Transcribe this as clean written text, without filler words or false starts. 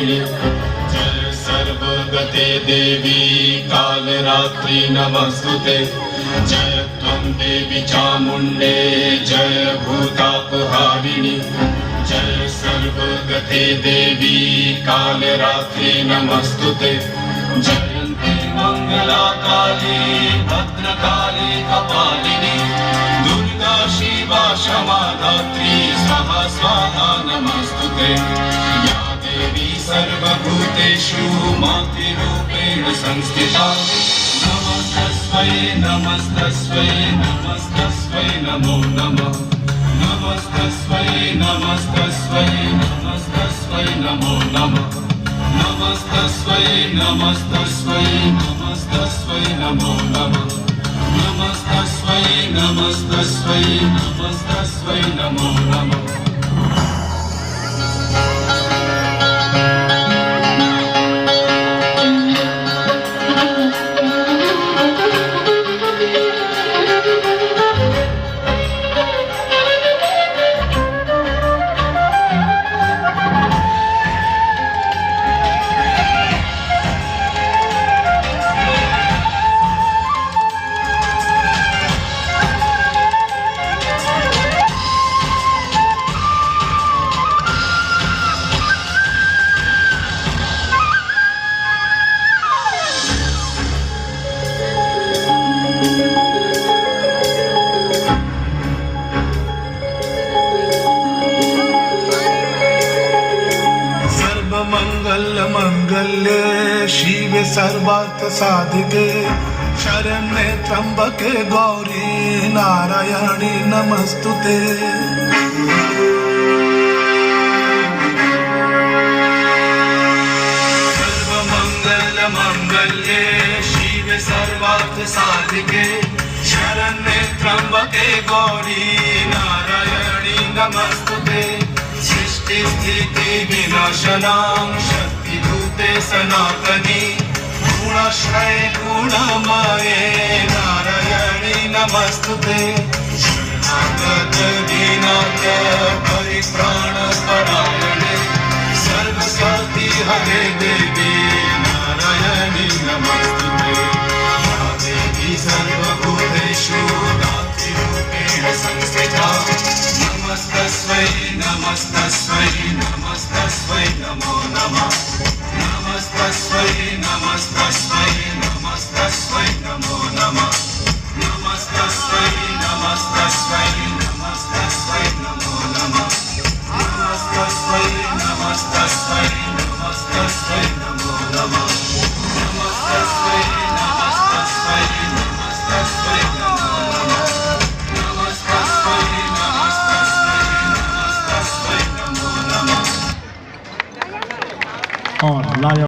कपालिनी जय सर्वगते देवी कालरात्रि नमस्तुते जय त्वं देवी चामुण्डे जय भूतापहारिणी जय सर्वगते देवी कालरात्रि नमस्तुते जयन्ती मंगला काली भद्रकाली कपालिनी दुर्गा शिवा क्षमा धात्री स्वाहा स्वाहा नमस्तुते या देवी सर्वभूतेषु मातृरूपेण संस्थिता नमस्तस्मै नमस्तस्मै नमस्तस्मै नमो नमः नमस्तस्मै नमस्तस्मै नमस्तस्मै नमो नमः नमस्तस्मै नमस्तस्मै नमस्तस्मै नमो नमः नमस्तस्मै नमस्तस्मै नमस्तस्मै नमो नमः मंगल्ये शिवे सर्वार्थ साधिके शरण्ये त्र्यंबके गौरी नारायणी नमस्तुते सर्वमंगल मंगल्ये शिवे सर्वार्थ साधिके शरण्ये त्र्यंबके गौरी नारायणी नमस्तुते सृष्टि स्थिति विनाशनां शक्तिभूते सनातनी गुणाश्रये गुणमये नारायणी नमस्तुते शरणागत दीनाथ परित्राण परायणे सर्वशक्ति हरे देवी नारायणी नमस्तुते या देवी सर्वभूतेषु मातृरूपेण संस्थिता नमस्तस्मै नमस्तस्मै नमस्तस्मै नमो नमः नमस्तस्मै नमस्तस्मै नमस्तस्मै नमो नमः नमस्तस्मै नमस्तस्मै नमस्तस्मै नमो नमः नमस्तस्मै नमस्तस्मै नमस्तस्मै नमो नमः नमस्तस्मै नमस्तस्मै नमस्तस्मै नमो नमः नमस्तस्मै नमस्तस्मै नमस्तस्मै नमो नमः और लाया